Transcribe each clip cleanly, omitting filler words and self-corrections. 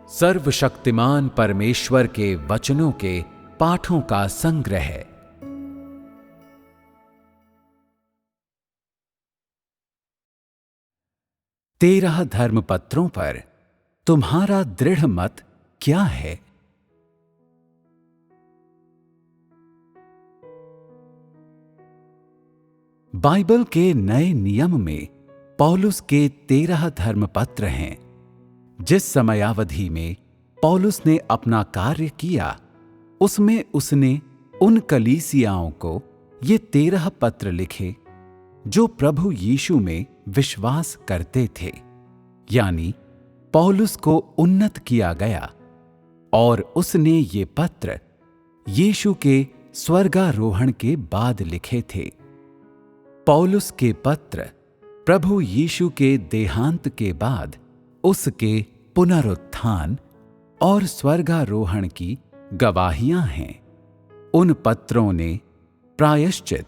सर्वशक्तिमान परमेश्वर के वचनों के पाठों का संग्रह। तेरह धर्मपत्रों पर तुम्हारा दृढ़ मत क्या है? बाइबल के नए नियम में पौलुस के 13 धर्मपत्र हैं। जिस समयावधि में पौलुस ने अपना कार्य किया, उसमें उसने उन कलीसियाओं को ये 13 पत्र लिखे जो प्रभु यीशु में विश्वास करते थे। यानी पौलुस को उन्नत किया गया और उसने ये पत्र यीशु के स्वर्गारोहण के बाद लिखे थे। पौलुस के पत्र प्रभु यीशु के देहांत के बाद उसके पुनरुत्थान और स्वर्गारोहण की गवाहियां हैं। उन पत्रों ने प्रायश्चित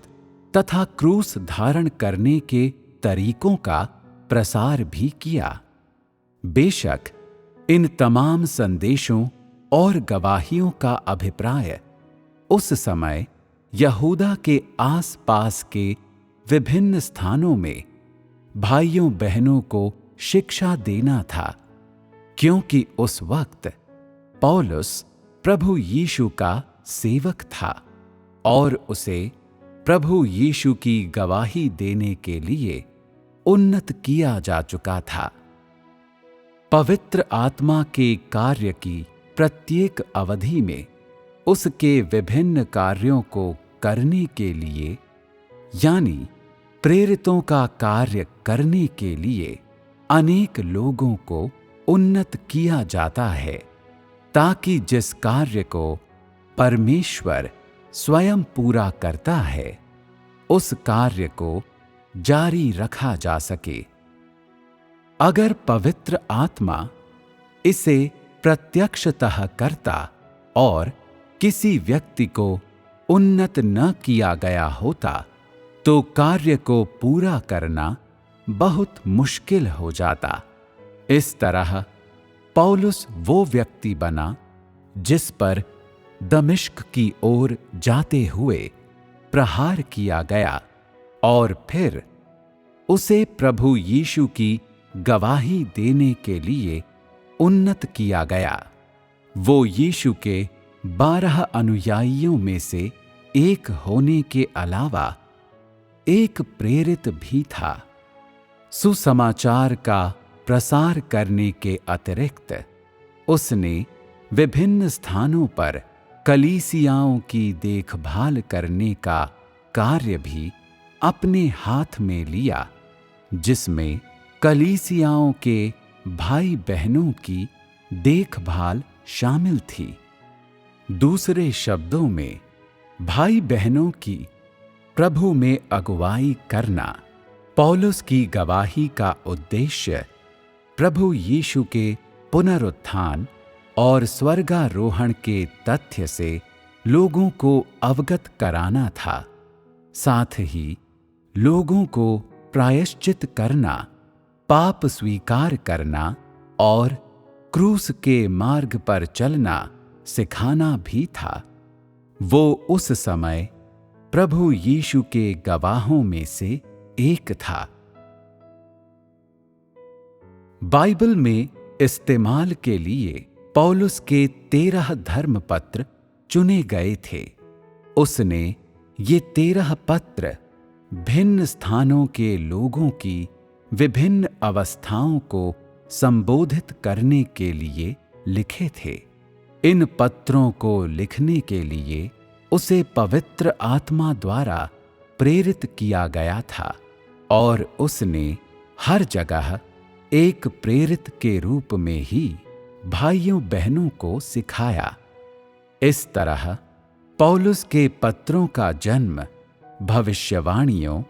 तथा क्रूस धारण करने के तरीकों का प्रसार भी किया। बेशक इन तमाम संदेशों और गवाहियों का अभिप्राय उस समय यहूदा के आस-पास के विभिन्न स्थानों में भाइयों बहनों को शिक्षा देना था, क्योंकि उस वक्त पौलुस प्रभु यीशु का सेवक था और उसे प्रभु यीशु की गवाही देने के लिए उन्नत किया जा चुका था। पवित्र आत्मा के कार्य की प्रत्येक अवधि में उसके विभिन्न कार्यों को करने के लिए, यानी प्रेरितों का कार्य करने के लिए अनेक लोगों को उन्नत किया जाता है, ताकि जिस कार्य को परमेश्वर स्वयं पूरा करता है, उस कार्य को जारी रखा जा सके। अगर पवित्र आत्मा इसे प्रत्यक्षतः करता और किसी व्यक्ति को उन्नत न किया गया होता, तो कार्य को पूरा करना बहुत मुश्किल हो जाता। इस तरह पौलुस वो व्यक्ति बना जिस पर दमिश्क की ओर जाते हुए प्रहार किया गया और फिर उसे प्रभु यीशु की गवाही देने के लिए उन्नत किया गया। वो यीशु के 12 अनुयायियों में से एक होने के अलावा एक प्रेरित भी था। सुसमाचार का प्रसार करने के अतिरिक्त उसने विभिन्न स्थानों पर कलीसियाओं की देखभाल करने का कार्य भी अपने हाथ में लिया, जिसमें कलीसियाओं के भाई बहनों की देखभाल शामिल थी। दूसरे शब्दों में, भाई बहनों की प्रभु में अगुवाई करना पौलुस की गवाही का उद्देश्य प्रभु यीशु के पुनरुत्थान और स्वर्गारोहण के तथ्य से लोगों को अवगत कराना था। साथ ही लोगों को प्रायश्चित करना, पाप स्वीकार करना और क्रूस के मार्ग पर चलना सिखाना भी था। वो उस समय प्रभु यीशु के गवाहों में से एक था। बाइबल में इस्तेमाल के लिए पौलुस के 13 धर्मपत्र चुने गए थे। उसने ये 13 पत्र भिन्न स्थानों के लोगों की विभिन्न अवस्थाओं को संबोधित करने के लिए लिखे थे। इन पत्रों को लिखने के लिए उसे पवित्र आत्मा द्वारा प्रेरित किया गया था और उसने हर जगह एक प्रेरित के रूप में ही भाइयों बहनों को सिखाया। इस तरह पौलुस के पत्रों का जन्म भविष्यवाणियों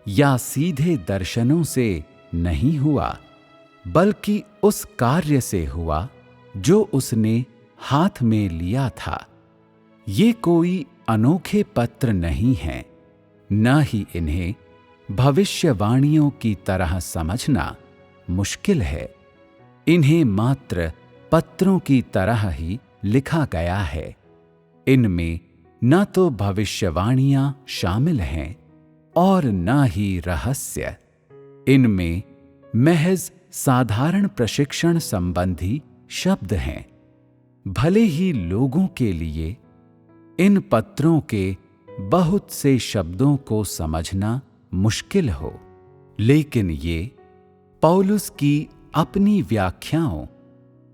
या सीधे दर्शनों से नहीं हुआ, बल्कि उस कार्य से हुआ जो उसने हाथ में लिया था। ये कोई अनोखे पत्र नहीं हैं, न ही इन्हें भविष्यवाणियों की तरह समझना मुश्किल है। इन्हें मात्र पत्रों की तरह ही लिखा गया है। इनमें न तो भविष्यवाणियां शामिल हैं और न ही रहस्य। इनमें महज साधारण प्रशिक्षण संबंधी शब्द हैं। भले ही लोगों के लिए इन पत्रों के बहुत से शब्दों को समझना मुश्किल हो, लेकिन ये पौलुस की अपनी व्याख्याओं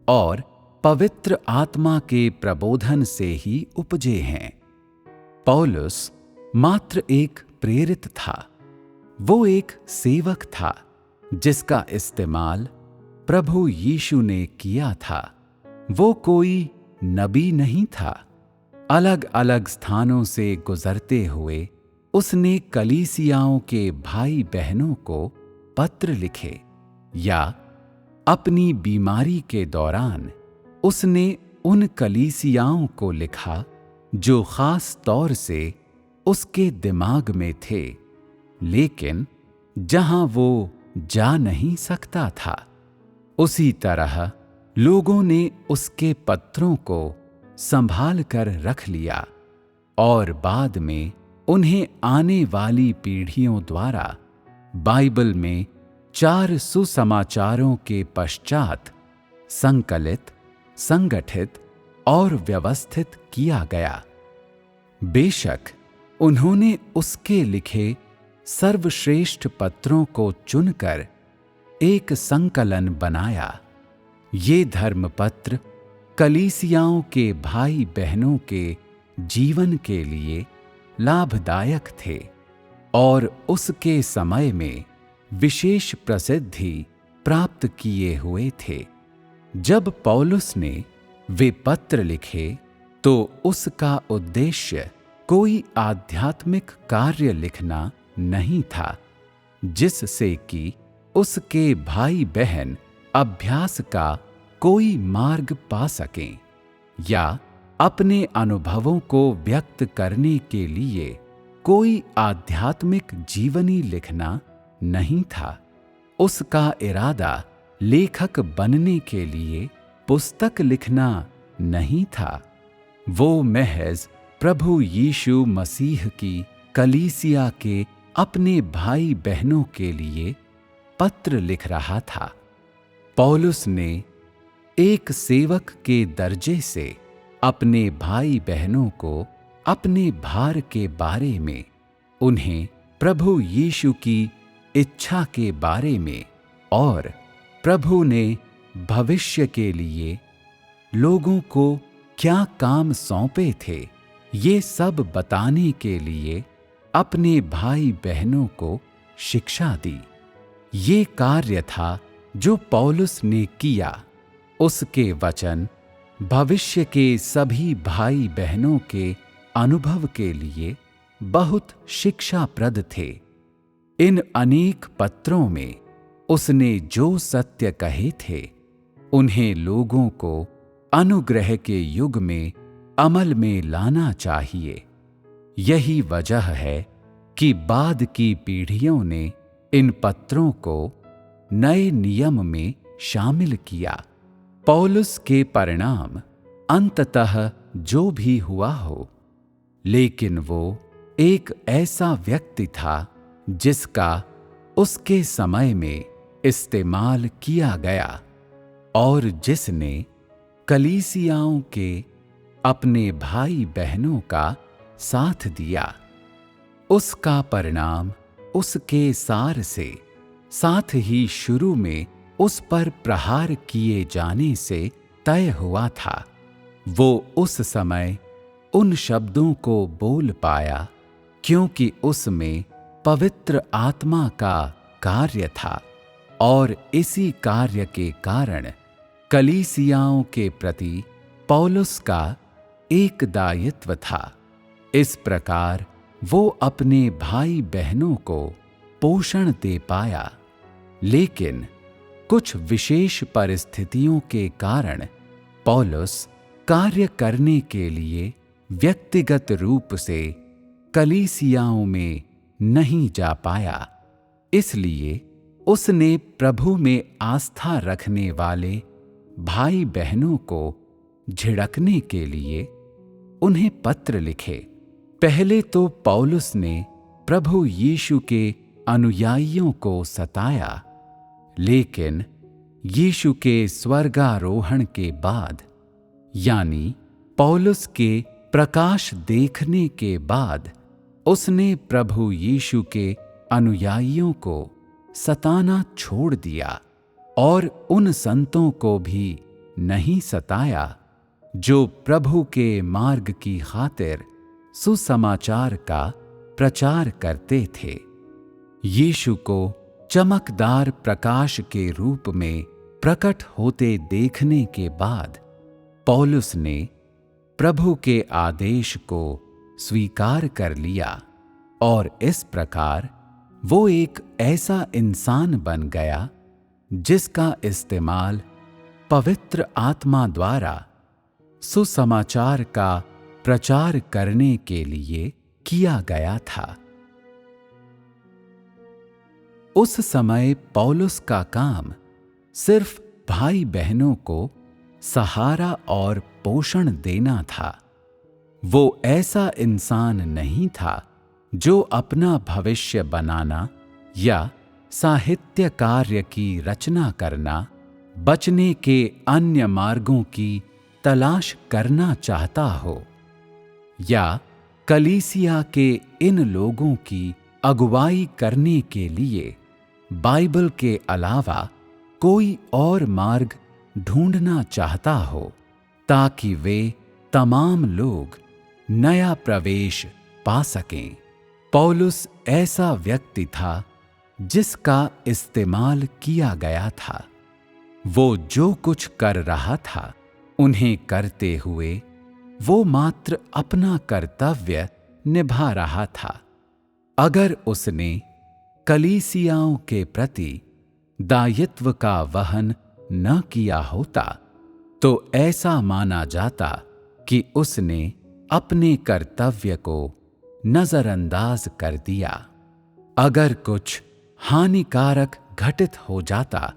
और पवित्र आत्मा के प्रबोधन से ही उपजे हैं। पौलुस मात्र एक प्रेरित था। वो एक सेवक था जिसका इस्तेमाल प्रभु यीशु ने किया था। वो कोई नबी नहीं था। अलग अलग स्थानों से गुजरते हुए उसने कलीसियाओं के भाई बहनों को पत्र लिखे, या अपनी बीमारी के दौरान उसने उन कलीसियाओं को लिखा जो खास तौर से उसके दिमाग में थे, लेकिन जहां वो जा नहीं सकता था। उसी तरह लोगों ने उसके पत्रों को संभाल कर रख लिया और बाद में उन्हें आने वाली पीढ़ियों द्वारा बाइबल में 4 सुसमाचारों के पश्चात संकलित, संगठित और व्यवस्थित किया गया। बेशक उन्होंने उसके लिखे सर्वश्रेष्ठ पत्रों को चुनकर एक संकलन बनाया। ये धर्मपत्र कलीसियाओं के भाई बहनों के जीवन के लिए लाभदायक थे और उसके समय में विशेष प्रसिद्धि प्राप्त किए हुए थे। जब पौलुस ने वे पत्र लिखे तो उसका उद्देश्य कोई आध्यात्मिक कार्य लिखना नहीं था, जिससे कि उसके भाई बहन अभ्यास का कोई मार्ग पा सकें, या अपने अनुभवों को व्यक्त करने के लिए कोई आध्यात्मिक जीवनी लिखना नहीं था। उसका इरादा लेखक बनने के लिए पुस्तक लिखना नहीं था। वो महज प्रभु यीशु मसीह की कलीसिया के अपने भाई बहनों के लिए पत्र लिख रहा था। पौलुस ने एक सेवक के दर्जे से अपने भाई बहनों को अपने भार के बारे में, उन्हें प्रभु यीशु की इच्छा के बारे में और प्रभु ने भविष्य के लिए लोगों को क्या काम सौंपे थे, ये सब बताने के लिए अपने भाई बहनों को शिक्षा दी। ये कार्य था जो पौलुस ने किया। उसके वचन भविष्य के सभी भाई बहनों के अनुभव के लिए बहुत शिक्षाप्रद थे। इन अनेक पत्रों में उसने जो सत्य कहे थे, उन्हें लोगों को अनुग्रह के युग में अमल में लाना चाहिए। यही वजह है कि बाद की पीढ़ियों ने इन पत्रों को नए नियम में शामिल किया। पौलुस के परिणाम अंततः जो भी हुआ हो, लेकिन वो एक ऐसा व्यक्ति था जिसका उसके समय में इस्तेमाल किया गया और जिसने कलीसियाओं के अपने भाई बहनों का साथ दिया। उसका परिणाम उसके सार से, साथ ही शुरू में उस पर प्रहार किए जाने से तय हुआ था। वो उस समय उन शब्दों को बोल पाया क्योंकि उसमें पवित्र आत्मा का कार्य था और इसी कार्य के कारण कलीसियाओं के प्रति पौलुस का एक दायित्व था। इस प्रकार वो अपने भाई बहनों को पोषण दे पाया, लेकिन कुछ विशेष परिस्थितियों के कारण पौलुस कार्य करने के लिए व्यक्तिगत रूप से कलीसियाओं में नहीं जा पाया। इसलिए उसने प्रभु में आस्था रखने वाले भाई बहनों को झिड़कने के लिए उन्हें पत्र लिखे। पहले तो पौलुस ने प्रभु यीशु के अनुयायियों को सताया, लेकिन यीशु के स्वर्गारोहण के बाद, यानी पौलुस के प्रकाश देखने के बाद, उसने प्रभु यीशु के अनुयायियों को सताना छोड़ दिया और उन संतों को भी नहीं सताया जो प्रभु के मार्ग की खातिर सुसमाचार का प्रचार करते थे। यीशु को चमकदार प्रकाश के रूप में प्रकट होते देखने के बाद पौलुस ने प्रभु के आदेश को स्वीकार कर लिया और इस प्रकार वो एक ऐसा इंसान बन गया जिसका इस्तेमाल पवित्र आत्मा द्वारा सुसमाचार का प्रचार करने के लिए किया गया था। उस समय पौलुस का काम सिर्फ भाई बहनों को सहारा और पोषण देना था। वो ऐसा इंसान नहीं था जो अपना भविष्य बनाना या साहित्य कार्य की रचना करना, बचने के अन्य मार्गों की तलाश करना चाहता हो, या कलीसिया के इन लोगों की अगुवाई करने के लिए बाइबल के अलावा कोई और मार्ग ढूंढना चाहता हो, ताकि वे तमाम लोग नया प्रवेश पा सकें। पौलुस ऐसा व्यक्ति था जिसका इस्तेमाल किया गया था। वो जो कुछ कर रहा था, उन्हें करते हुए वो मात्र अपना कर्तव्य निभा रहा था। अगर उसने कलीसियाओं के प्रति दायित्व का वहन न किया होता, तो ऐसा माना जाता कि उसने अपने कर्तव्य को नजरअंदाज कर दिया। अगर कुछ हानिकारक घटित हो जाता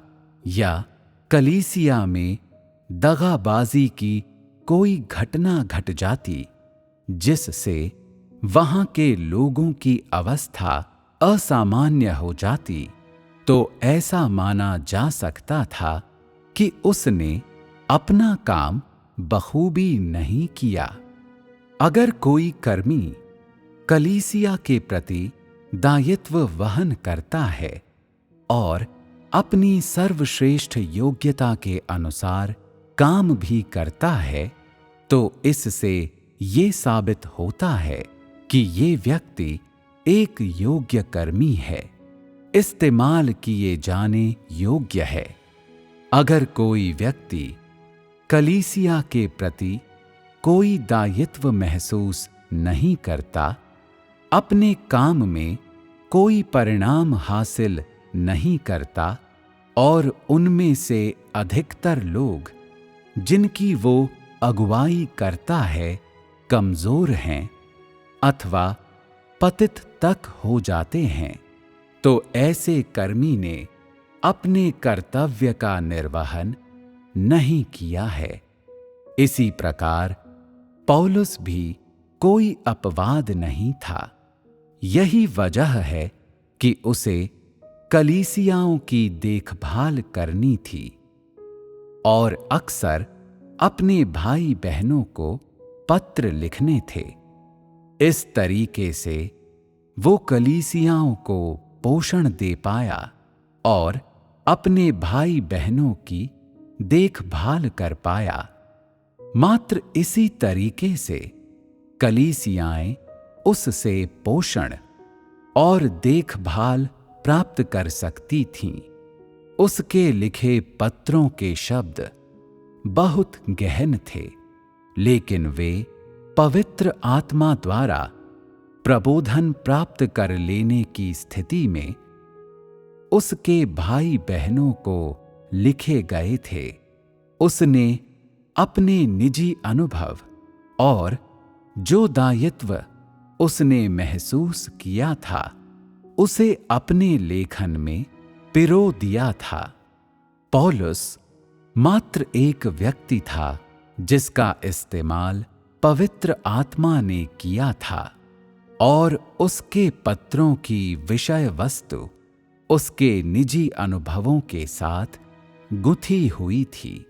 या कलीसिया में दगाबाजी की कोई घटना घट जाती जिससे वहां के लोगों की अवस्था असामान्य हो जाती, तो ऐसा माना जा सकता था कि उसने अपना काम बखूबी नहीं किया। अगर कोई कर्मी कलीसिया के प्रति दायित्व वहन करता है और अपनी सर्वश्रेष्ठ योग्यता के अनुसार काम भी करता है, तो इससे ये साबित होता है कि ये व्यक्ति एक योग्य कर्मी है, इस्तेमाल किए जाने योग्य है। अगर कोई व्यक्ति कलीसिया के प्रति कोई दायित्व महसूस नहीं करता, अपने काम में कोई परिणाम हासिल नहीं करता और उनमें से अधिकतर लोग जिनकी वो अगुवाई करता है कमजोर हैं अथवा पतित तक हो जाते हैं, तो ऐसे कर्मी ने अपने कर्तव्य का निर्वहन नहीं किया है। इसी प्रकार पौलुस भी कोई अपवाद नहीं था। यही वजह है कि उसे कलीसियाओं की देखभाल करनी थी और अक्सर अपने भाई बहनों को पत्र लिखने थे। इस तरीके से वो कलीसियाओं को पोषण दे पाया और अपने भाई बहनों की देखभाल कर पाया। मात्र इसी तरीके से कलीसियाएं उससे पोषण और देखभाल प्राप्त कर सकती थीं। उसके लिखे पत्रों के शब्द बहुत गहन थे, लेकिन वे पवित्र आत्मा द्वारा प्रबोधन प्राप्त कर लेने की स्थिति में उसके भाई बहनों को लिखे गए थे। उसने अपने निजी अनुभव और जो दायित्व उसने महसूस किया था, उसे अपने लेखन में पिरो दिया था। पौलुस मात्र एक व्यक्ति था जिसका इस्तेमाल पवित्र आत्मा ने किया था और उसके पत्रों की विषय वस्तु उसके निजी अनुभवों के साथ गुंथी हुई थी।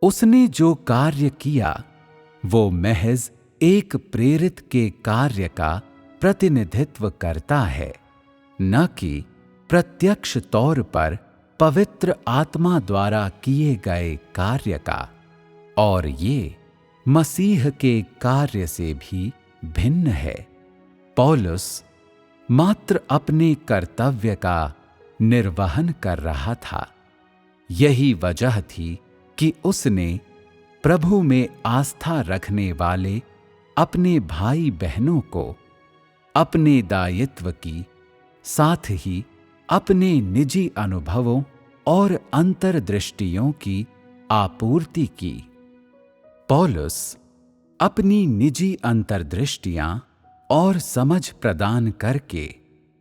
उसने जो कार्य किया वो महज एक प्रेरित के कार्य का प्रतिनिधित्व करता है, न कि प्रत्यक्ष तौर पर पवित्र आत्मा द्वारा किए गए कार्य का, और ये मसीह के कार्य से भी भिन्न है। पौलुस मात्र अपने कर्तव्य का निर्वहन कर रहा था। यही वजह थी कि उसने प्रभु में आस्था रखने वाले अपने भाई बहनों को अपने दायित्व की, साथ ही अपने निजी अनुभवों और अंतर्दृष्टियों की आपूर्ति की। पौलुस अपनी निजी अंतर्दृष्टियां और समझ प्रदान करके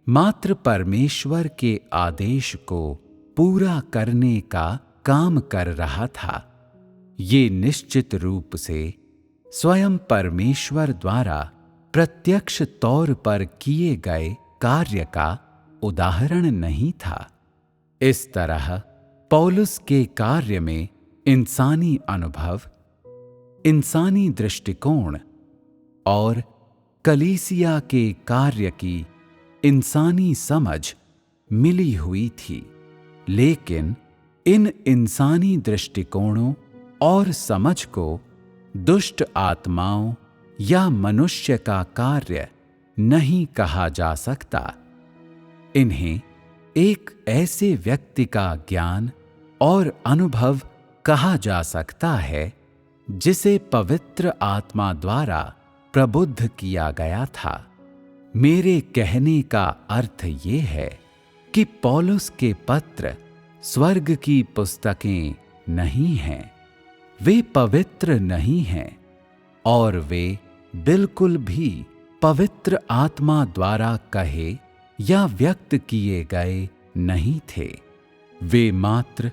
मात्र परमेश्वर के आदेश को पूरा करने का काम कर रहा था। ये निश्चित रूप से स्वयं परमेश्वर द्वारा प्रत्यक्ष तौर पर किए गए कार्य का उदाहरण नहीं था। इस तरह पौलुस के कार्य में इंसानी अनुभव, इंसानी दृष्टिकोण और कलीसिया के कार्य की इंसानी समझ मिली हुई थी, लेकिन इन इंसानी दृष्टिकोणों और समझ को दुष्ट आत्माओं या मनुष्य का कार्य नहीं कहा जा सकता। इन्हें एक ऐसे व्यक्ति का ज्ञान और अनुभव कहा जा सकता है जिसे पवित्र आत्मा द्वारा प्रबुद्ध किया गया था। मेरे कहने का अर्थ ये है कि पौलुस के पत्र स्वर्ग की पुस्तकें नहीं हैं, वे पवित्र नहीं हैं और वे बिल्कुल भी पवित्र आत्मा द्वारा कहे या व्यक्त किए गए नहीं थे। वे मात्र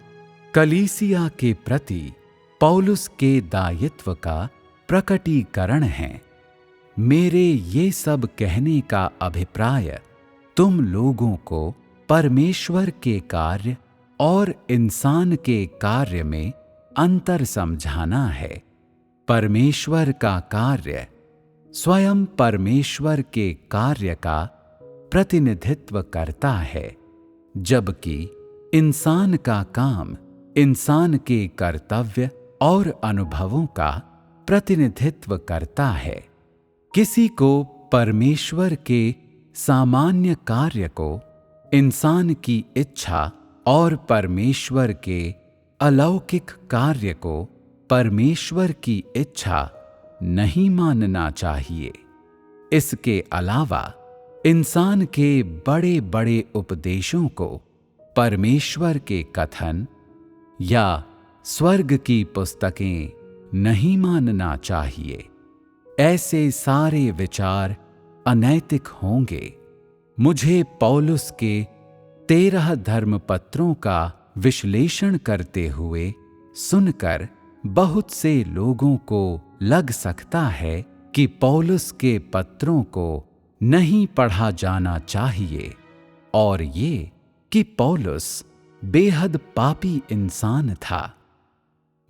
कलीसिया के प्रति पौलुस के दायित्व का प्रकटीकरण हैं। मेरे ये सब कहने का अभिप्राय तुम लोगों को परमेश्वर के कार्य और इंसान के कार्य में अंतर समझाना है। परमेश्वर का कार्य स्वयं परमेश्वर के कार्य का प्रतिनिधित्व करता है, जबकि इंसान का काम इंसान के कर्तव्य और अनुभवों का प्रतिनिधित्व करता है। किसी को परमेश्वर के सामान्य कार्य को इंसान की इच्छा और परमेश्वर के अलौकिक कार्य को परमेश्वर की इच्छा नहीं मानना चाहिए। इसके अलावा इंसान के बड़े बड़े उपदेशों को परमेश्वर के कथन या स्वर्ग की पुस्तकें नहीं मानना चाहिए। ऐसे सारे विचार अनैतिक होंगे। मुझे पौलुस के 13 धर्मपत्रों का विश्लेषण करते हुए सुनकर बहुत से लोगों को लग सकता है कि पौलुस के पत्रों को नहीं पढ़ा जाना चाहिए और ये कि पौलुस बेहद पापी इंसान था।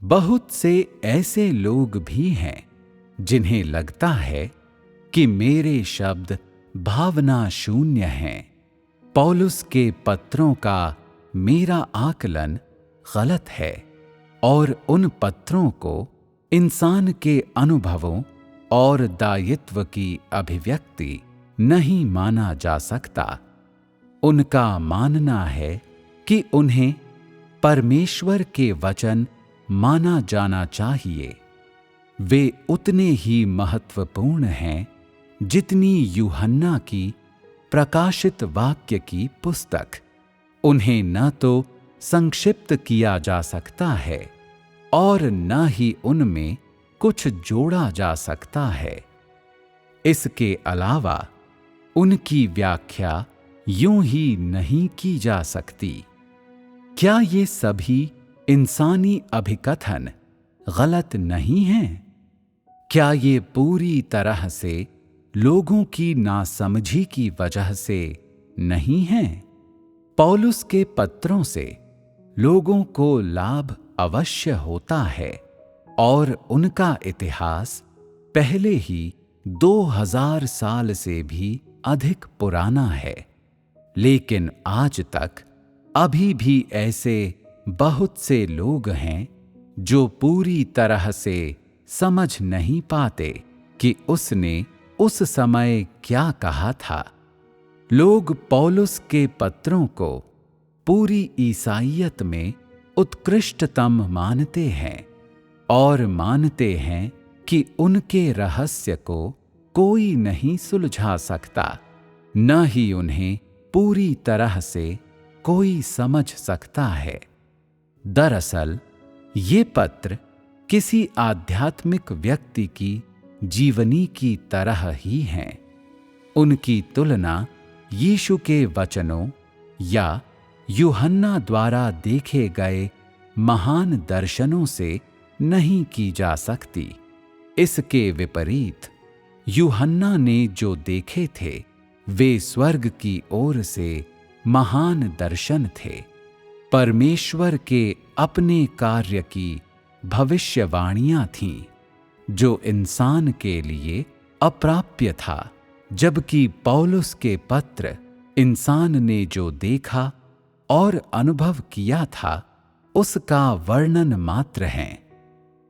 बहुत से ऐसे लोग भी हैं जिन्हें लगता है कि मेरे शब्द भावना शून्य हैं। पौलुस के पत्रों का मेरा आकलन गलत है और उन पत्रों को इंसान के अनुभवों और दायित्व की अभिव्यक्ति नहीं माना जा सकता। उनका मानना है कि उन्हें परमेश्वर के वचन माना जाना चाहिए। वे उतने ही महत्वपूर्ण हैं जितनी यूहन्ना की प्रकाशित वाक्य की पुस्तक। उन्हें न तो संक्षिप्त किया जा सकता है और न ही उनमें कुछ जोड़ा जा सकता है। इसके अलावा उनकी व्याख्या यूं ही नहीं की जा सकती। क्या ये सभी इंसानी अभिकथन गलत नहीं हैं? क्या ये पूरी तरह से लोगों की नासमझी की वजह से नहीं हैं? पौलुस के पत्रों से लोगों को लाभ अवश्य होता है और उनका इतिहास पहले ही 2000 साल से भी अधिक पुराना है। लेकिन आज तक अभी भी ऐसे बहुत से लोग हैं जो पूरी तरह से समझ नहीं पाते कि उसने उस समय क्या कहा था। लोग पौलुस के पत्रों को पूरी ईसाईयत में उत्कृष्टतम मानते हैं और मानते हैं कि उनके रहस्य को कोई नहीं सुलझा सकता, न ही उन्हें पूरी तरह से कोई समझ सकता है। दरअसल ये पत्र किसी आध्यात्मिक व्यक्ति की जीवनी की तरह ही हैं। उनकी तुलना यीशु के वचनों या यूहन्ना द्वारा देखे गए महान दर्शनों से नहीं की जा सकती। इसके विपरीत यूहन्ना ने जो देखे थे वे स्वर्ग की ओर से महान दर्शन थे, परमेश्वर के अपने कार्य की भविष्यवाणियां थीं, जो इंसान के लिए अप्राप्य था, जबकि पौलुस के पत्र इंसान ने जो देखा और अनुभव किया था उसका वर्णन मात्र हैं।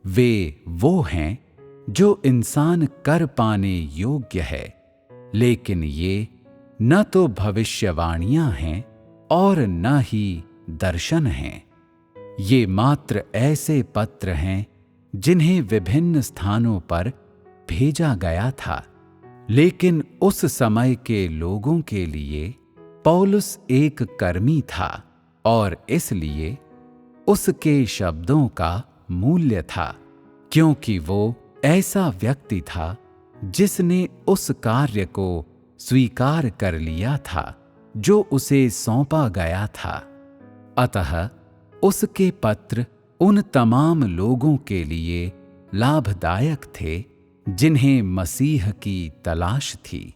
वे वो हैं जो इंसान कर पाने योग्य है, लेकिन ये न तो भविष्यवाणियां हैं और न ही दर्शन हैं। ये मात्र ऐसे पत्र हैं जिन्हें विभिन्न स्थानों पर भेजा गया था, लेकिन उस समय के लोगों के लिए पौलुस एक कर्मी था और इसलिए उसके शब्दों का मूल्य था, क्योंकि वो ऐसा व्यक्ति था जिसने उस कार्य को स्वीकार कर लिया था जो उसे सौंपा गया था। अतः उसके पत्र उन तमाम लोगों के लिए लाभदायक थे जिन्हें मसीह की तलाश थी।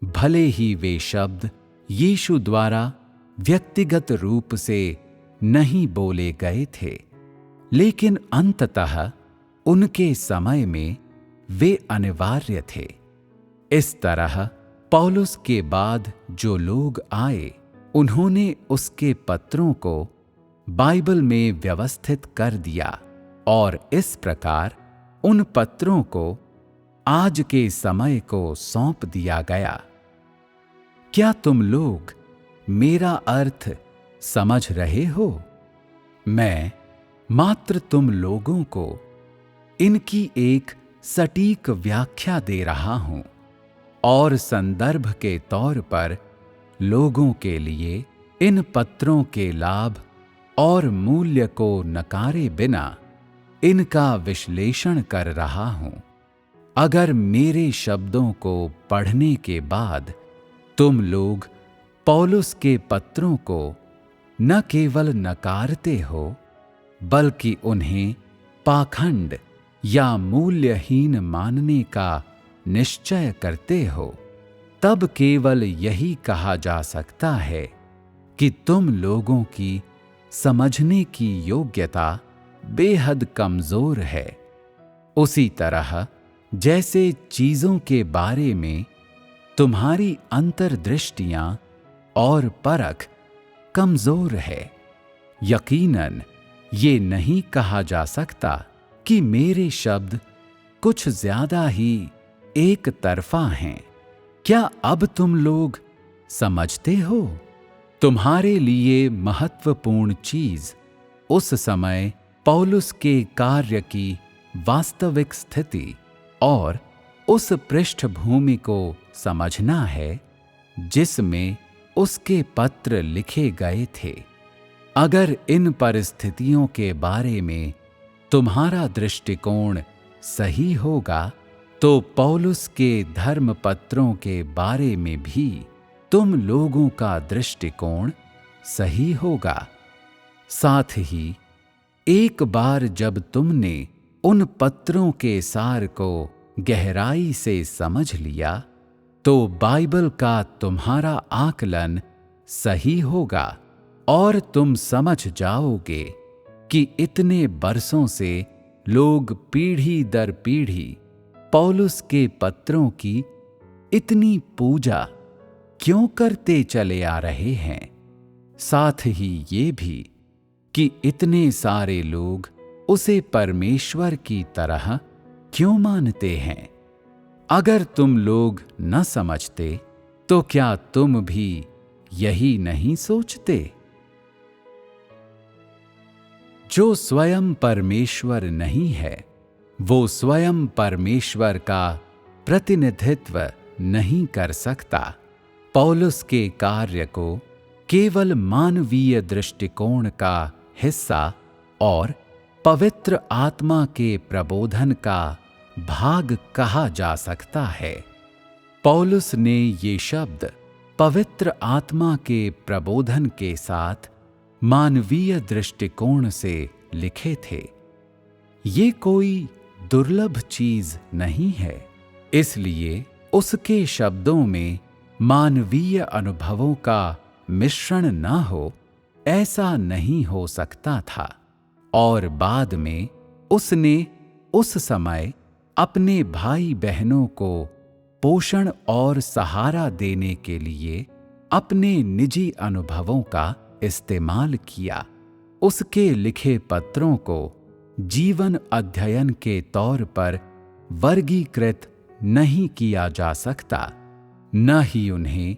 भले ही वे शब्द यीशु द्वारा व्यक्तिगत रूप से नहीं बोले गए थे, लेकिन अंततः उनके समय में वे अनिवार्य थे। इस तरह पौलुस के बाद जो लोग आए उन्होंने उसके पत्रों को बाइबल में व्यवस्थित कर दिया और इस प्रकार उन पत्रों को आज के समय को सौंप दिया गया। क्या तुम लोग मेरा अर्थ समझ रहे हो? मैं मात्र तुम लोगों को इनकी एक सटीक व्याख्या दे रहा हूं और संदर्भ के तौर पर लोगों के लिए इन पत्रों के लाभ और मूल्य को नकारे बिना इनका विश्लेषण कर रहा हूं। अगर मेरे शब्दों को पढ़ने के बाद तुम लोग पौलुस के पत्रों को न केवल नकारते हो बल्कि उन्हें पाखंड या मूल्यहीन मानने का निश्चय करते हो, तब केवल यही कहा जा सकता है कि तुम लोगों की समझने की योग्यता बेहद कमजोर है। उसी तरह जैसे चीजों के बारे में तुम्हारी अंतर्दृष्टियां और परख कमजोर है। यकीनन ये नहीं कहा जा सकता कि मेरे शब्द कुछ ज्यादा ही एक तरफा हैं। क्या अब तुम लोग समझते हो? तुम्हारे लिए महत्वपूर्ण चीज उस समय पौलुस के कार्य की वास्तविक स्थिति और उस पृष्ठभूमि को समझना है जिसमें उसके पत्र लिखे गए थे। अगर इन परिस्थितियों के बारे में तुम्हारा दृष्टिकोण सही होगा तो पौलुस के धर्म पत्रों के बारे में भी तुम लोगों का दृष्टिकोण सही होगा। साथ ही एक बार जब तुमने उन पत्रों के सार को गहराई से समझ लिया तो बाइबल का तुम्हारा आकलन सही होगा और तुम समझ जाओगे कि इतने बरसों से लोग पीढ़ी दर पीढ़ी पौलुस के पत्रों की इतनी पूजा क्यों करते चले आ रहे हैं। साथ ही ये भी कि इतने सारे लोग उसे परमेश्वर की तरह क्यों मानते हैं। अगर तुम लोग न समझते तो क्या तुम भी यही नहीं सोचते। जो स्वयं परमेश्वर नहीं है वो स्वयं परमेश्वर का प्रतिनिधित्व नहीं कर सकता। पौलुस के कार्य को केवल मानवीय दृष्टिकोण का हिस्सा और पवित्र आत्मा के प्रबोधन का भाग कहा जा सकता है। पौलुस ने ये शब्द पवित्र आत्मा के प्रबोधन के साथ मानवीय दृष्टिकोण से लिखे थे। ये कोई दुर्लभ चीज नहीं है, इसलिए उसके शब्दों में मानवीय अनुभवों का मिश्रण न हो ऐसा नहीं हो सकता था। और बाद में उसने उस समय अपने भाई बहनों को पोषण और सहारा देने के लिए अपने निजी अनुभवों का इस्तेमाल किया। उसके लिखे पत्रों को जीवन अध्ययन के तौर पर वर्गीकृत नहीं किया जा सकता, न ही उन्हें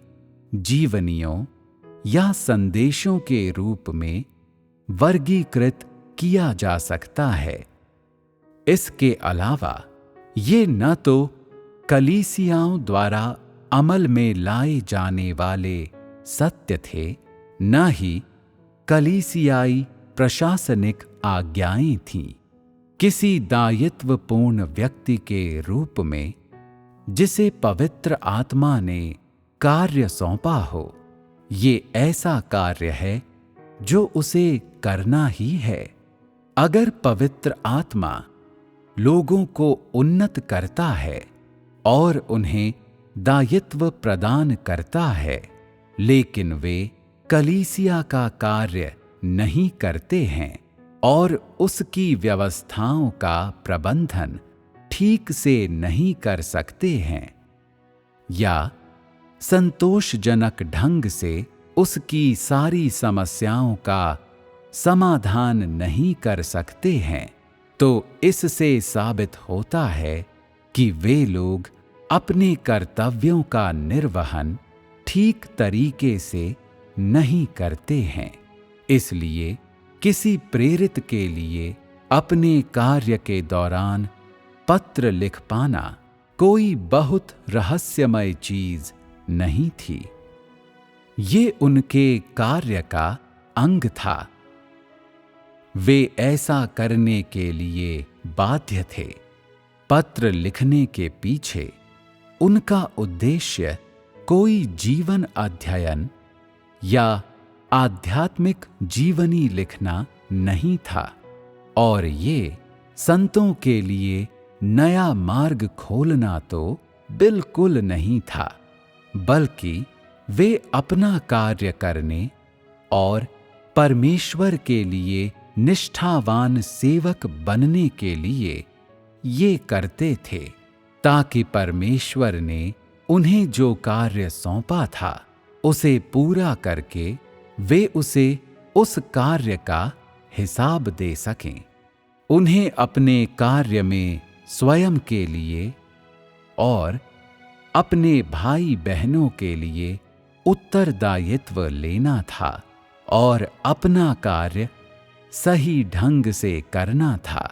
जीवनियों या संदेशों के रूप में वर्गीकृत किया जा सकता है। इसके अलावा ये न तो कलीसियाओं द्वारा अमल में लाए जाने वाले सत्य थे, न ही कलीसियाई प्रशासनिक आज्ञाएं थीं। किसी दायित्वपूर्ण व्यक्ति के रूप में जिसे पवित्र आत्मा ने कार्य सौंपा हो, ये ऐसा कार्य है जो उसे करना ही है। अगर पवित्र आत्मा लोगों को उन्नत करता है और उन्हें दायित्व प्रदान करता है, लेकिन वे कलीसिया का कार्य नहीं करते हैं और उसकी व्यवस्थाओं का प्रबंधन ठीक से नहीं कर सकते हैं या संतोषजनक ढंग से उसकी सारी समस्याओं का समाधान नहीं कर सकते हैं, तो इससे साबित होता है कि वे लोग अपने कर्तव्यों का निर्वहन ठीक तरीके से नहीं करते हैं। इसलिए किसी प्रेरित के लिए अपने कार्य के दौरान पत्र लिख पाना कोई बहुत रहस्यमय चीज नहीं थी। ये उनके कार्य का अंग था। वे ऐसा करने के लिए बाध्य थे। पत्र लिखने के पीछे उनका उद्देश्य कोई जीवन अध्ययन या आध्यात्मिक जीवनी लिखना नहीं था और ये संतों के लिए नया मार्ग खोलना तो बिल्कुल नहीं था, बल्कि वे अपना कार्य करने और परमेश्वर के लिए निष्ठावान सेवक बनने के लिए ये करते थे, ताकि परमेश्वर ने उन्हें जो कार्य सौंपा था उसे पूरा करके वे उसे उस कार्य का हिसाब दे सकें। उन्हें अपने कार्य में स्वयं के लिए और अपने भाई बहनों के लिए उत्तरदायित्व लेना था और अपना कार्य सही ढंग से करना था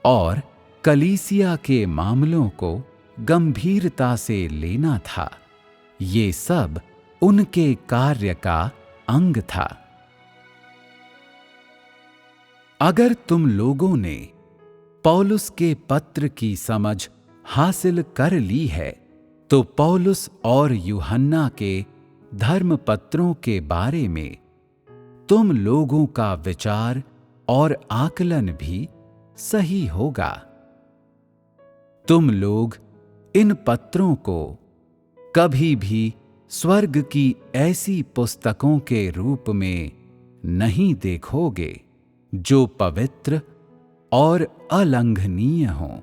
और कलीसिया के मामलों को गंभीरता से लेना था। ये सब उनके कार्य का अंग था। अगर तुम लोगों ने पौलुस के पत्र की समझ हासिल कर ली है, तो पौलुस और यूहन्ना के धर्म पत्रों के बारे में तुम लोगों का विचार और आकलन भी सही होगा। तुम लोग इन पत्रों को कभी भी स्वर्ग की ऐसी पुस्तकों के रूप में नहीं देखोगे जो पवित्र और अलंघनीय हों।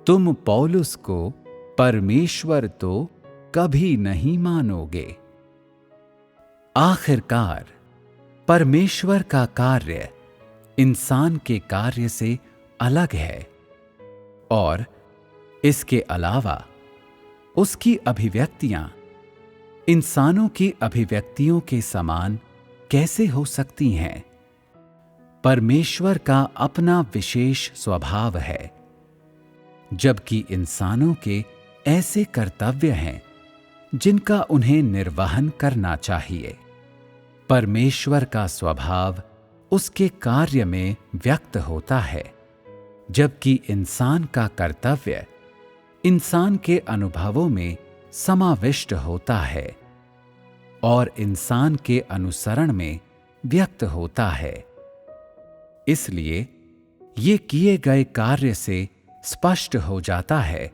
तुम पौलुस को परमेश्वर तो कभी नहीं मानोगे। आखिरकार परमेश्वर का कार्य इंसान के कार्य से अलग है, और इसके अलावा उसकी अभिव्यक्तियां इंसानों की अभिव्यक्तियों के समान कैसे हो सकती हैं? परमेश्वर का अपना विशेष स्वभाव है, जबकि इंसानों के ऐसे कर्तव्य हैं जिनका उन्हें निर्वहन करना चाहिए। परमेश्वर का स्वभाव उसके कार्य में व्यक्त होता है, जबकि इंसान का कर्तव्य इंसान के अनुभवों में समाविष्ट होता है और इंसान के अनुसरण में व्यक्त होता है। इसलिए ये किए गए कार्य से स्पष्ट हो जाता है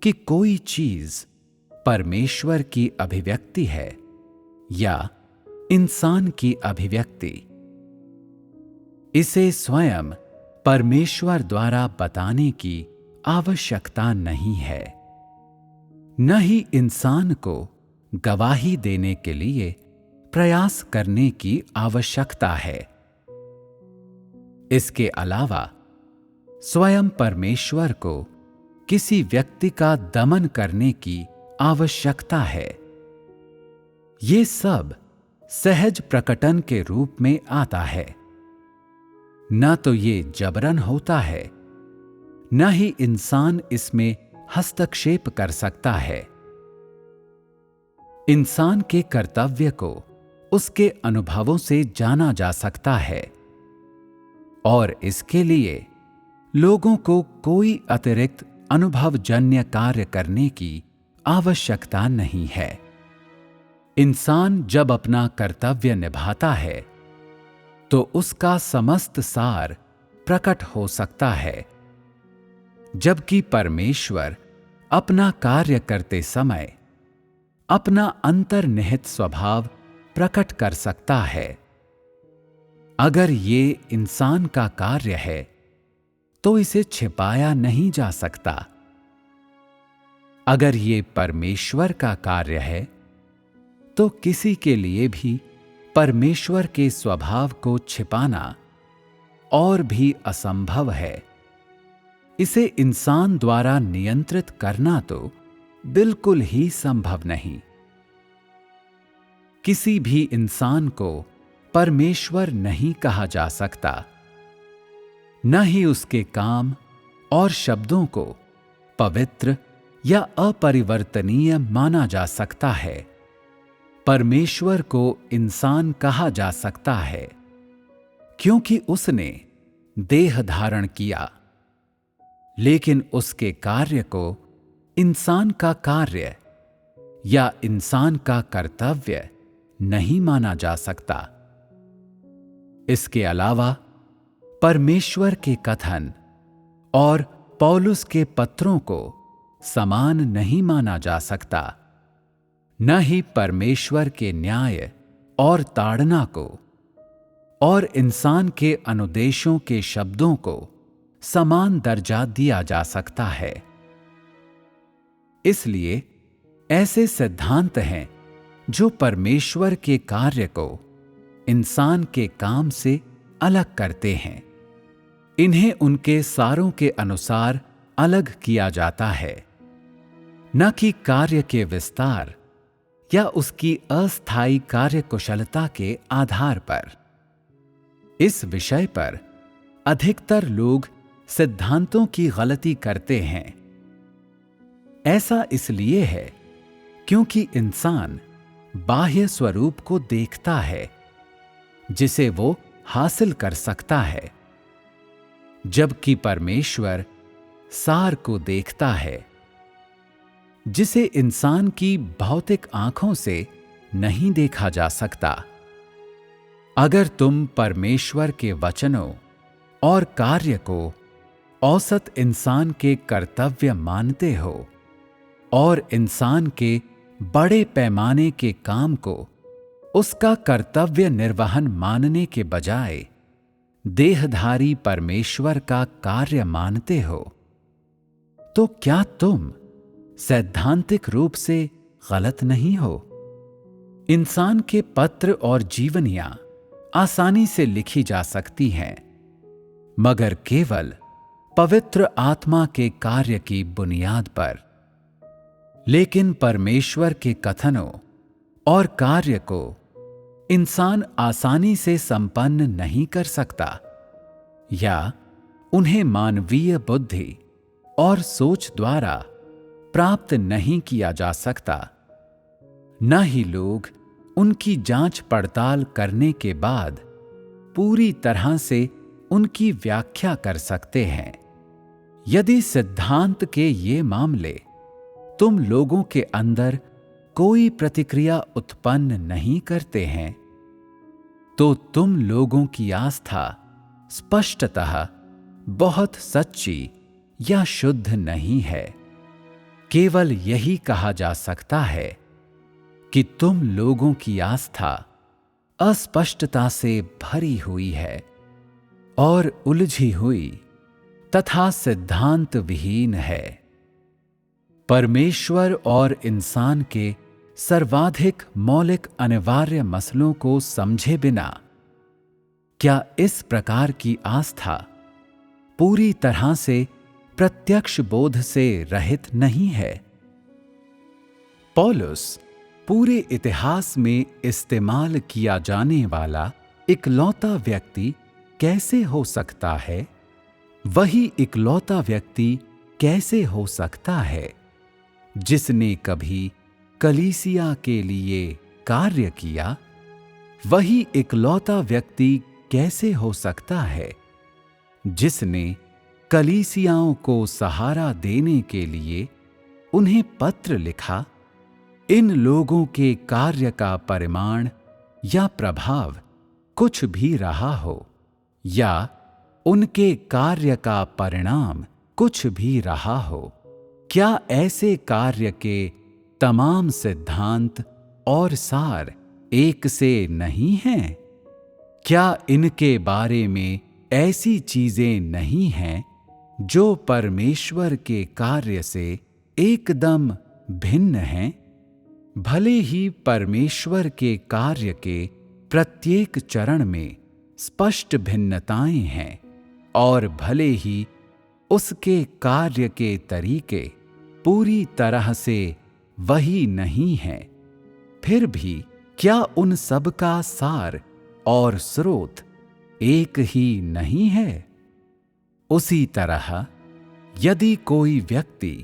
कि कोई चीज परमेश्वर की अभिव्यक्ति है या इंसान की अभिव्यक्ति। इसे स्वयं परमेश्वर द्वारा बताने की आवश्यकता नहीं है, न ही इंसान को गवाही देने के लिए प्रयास करने की आवश्यकता है। इसके अलावा स्वयं परमेश्वर को किसी व्यक्ति का दमन करने की आवश्यकता है। ये सब सहज प्रकटन के रूप में आता है। न तो ये जबरन होता है, न ही इंसान इसमें हस्तक्षेप कर सकता है। इंसान के कर्तव्य को उसके अनुभवों से जाना जा सकता है, और इसके लिए लोगों को कोई अतिरिक्त अनुभवजन्य कार्य करने की आवश्यकता नहीं है। इंसान जब अपना कर्तव्य निभाता है तो उसका समस्त सार प्रकट हो सकता है, जबकि परमेश्वर अपना कार्य करते समय अपना अंतर्निहित स्वभाव प्रकट कर सकता है। अगर ये इंसान का कार्य है तो इसे छिपाया नहीं जा सकता। अगर ये परमेश्वर का कार्य है तो किसी के लिए भी परमेश्वर के स्वभाव को छिपाना और भी असंभव है। इसे इंसान द्वारा नियंत्रित करना तो बिल्कुल ही संभव नहीं। किसी भी इंसान को परमेश्वर नहीं कहा जा सकता, न ही उसके काम और शब्दों को पवित्र या अपरिवर्तनीय माना जा सकता है। परमेश्वर को इंसान कहा जा सकता है क्योंकि उसने देह धारण किया, लेकिन उसके कार्य को इंसान का कार्य या इंसान का कर्तव्य नहीं माना जा सकता। इसके अलावा परमेश्वर के कथन और पौलुस के पत्रों को समान नहीं माना जा सकता, न ही परमेश्वर के न्याय और ताड़ना को और इंसान के अनुदेशों के शब्दों को समान दर्जा दिया जा सकता है। इसलिए ऐसे सिद्धांत हैं जो परमेश्वर के कार्य को इंसान के काम से अलग करते हैं। इन्हें उनके सारों के अनुसार अलग किया जाता है, न कि कार्य के विस्तार या उसकी अस्थायी कार्यकुशलता के आधार पर। इस विषय पर अधिकतर लोग सिद्धांतों की गलती करते हैं। ऐसा इसलिए है क्योंकि इंसान बाह्य स्वरूप को देखता है जिसे वो हासिल कर सकता है, जबकि परमेश्वर सार को देखता है जिसे इंसान की भौतिक आंखों से नहीं देखा जा सकता। अगर तुम परमेश्वर के वचनों और कार्य को औसत इंसान के कर्तव्य मानते हो और इंसान के बड़े पैमाने के काम को उसका कर्तव्य निर्वहन मानने के बजाय देहधारी परमेश्वर का कार्य मानते हो, तो क्या तुम सैद्धांतिक रूप से गलत नहीं हो? इंसान के पत्र और जीवनियां आसानी से लिखी जा सकती हैं, मगर केवल पवित्र आत्मा के कार्य की बुनियाद पर। लेकिन परमेश्वर के कथनों और कार्य को इंसान आसानी से संपन्न नहीं कर सकता, या उन्हें मानवीय बुद्धि और सोच द्वारा प्राप्त नहीं किया जा सकता। न ही लोग उनकी जांच पड़ताल करने के बाद पूरी तरह से उनकी व्याख्या कर सकते हैं। यदि सिद्धांत के ये मामले तुम लोगों के अंदर कोई प्रतिक्रिया उत्पन्न नहीं करते हैं, तो तुम लोगों की आस्था स्पष्टतः बहुत सच्ची या शुद्ध नहीं है। केवल यही कहा जा सकता है कि तुम लोगों की आस्था अस्पष्टता से भरी हुई है और उलझी हुई तथा सिद्धांत विहीन है। परमेश्वर और इंसान के सर्वाधिक मौलिक अनिवार्य मसलों को समझे बिना क्या इस प्रकार की आस्था पूरी तरह से प्रत्यक्ष बोध से रहित नहीं है? पौलुस पूरे इतिहास में इस्तेमाल किया जाने वाला इकलौता व्यक्ति कैसे हो सकता है? वही इकलौता व्यक्ति कैसे हो सकता है जिसने कभी कलीसिया के लिए कार्य किया? वही इकलौता व्यक्ति कैसे हो सकता है जिसने कलीसियाओं को सहारा देने के लिए उन्हें पत्र लिखा? इन लोगों के कार्य का परिमाण या प्रभाव कुछ भी रहा हो, या उनके कार्य का परिणाम कुछ भी रहा हो, क्या ऐसे कार्य के तमाम सिद्धांत और सार एक से नहीं हैं? क्या इनके बारे में ऐसी चीजें नहीं हैं जो परमेश्वर के कार्य से एकदम भिन्न हैं? भले ही परमेश्वर के कार्य के प्रत्येक चरण में स्पष्ट भिन्नताएं हैं, और भले ही उसके कार्य के तरीके पूरी तरह से वही नहीं हैं, फिर भी क्या उन सब का सार और स्रोत एक ही नहीं है? उसी तरह यदि कोई व्यक्ति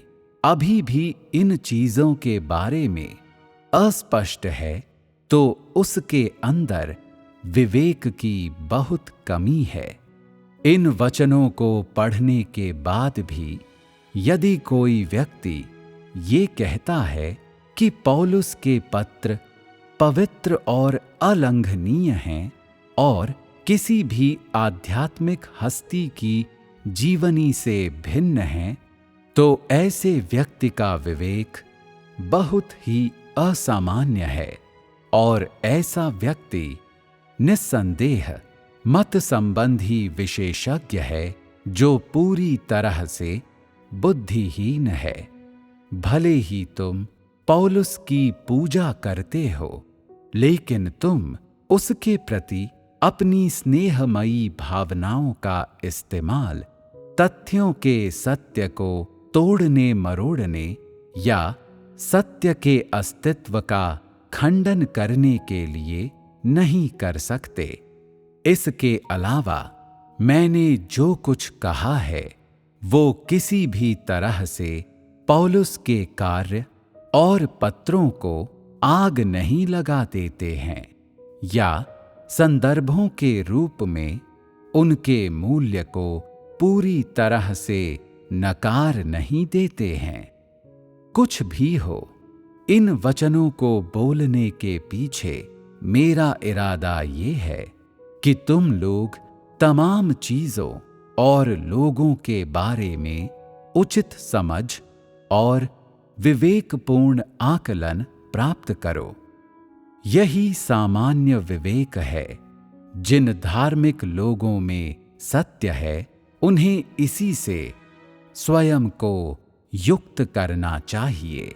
अभी भी इन चीजों के बारे में अस्पष्ट है, तो उसके अंदर विवेक की बहुत कमी है। इन वचनों को पढ़ने के बाद भी यदि कोई व्यक्ति ये कहता है कि पौलुस के पत्र पवित्र और अलंघनीय हैं और किसी भी आध्यात्मिक हस्ती की जीवनी से भिन्न हैं, तो ऐसे व्यक्ति का विवेक बहुत ही असामान्य है, और ऐसा व्यक्ति निस्संदेह मत संबंधी विशेषज्ञ है जो पूरी तरह से बुद्धिहीन है। भले ही तुम पौलुस की पूजा करते हो, लेकिन तुम उसके प्रति अपनी स्नेहमयी भावनाओं का इस्तेमाल तथ्यों के सत्य को तोड़ने मरोड़ने या सत्य के अस्तित्व का खंडन करने के लिए नहीं कर सकते। इसके अलावा मैंने जो कुछ कहा है वो किसी भी तरह से पौलुस के कार्य और पत्रों को आग नहीं लगा देते हैं या संदर्भों के रूप में उनके मूल्य को पूरी तरह से नकार नहीं देते हैं। कुछ भी हो, इन वचनों को बोलने के पीछे मेरा इरादा ये है कि तुम लोग तमाम चीजों और लोगों के बारे में उचित समझ और विवेकपूर्ण आकलन प्राप्त करो। यही सामान्य विवेक है। जिन धार्मिक लोगों में सत्य है, उन्हें इसी से स्वयं को युक्त करना चाहिए।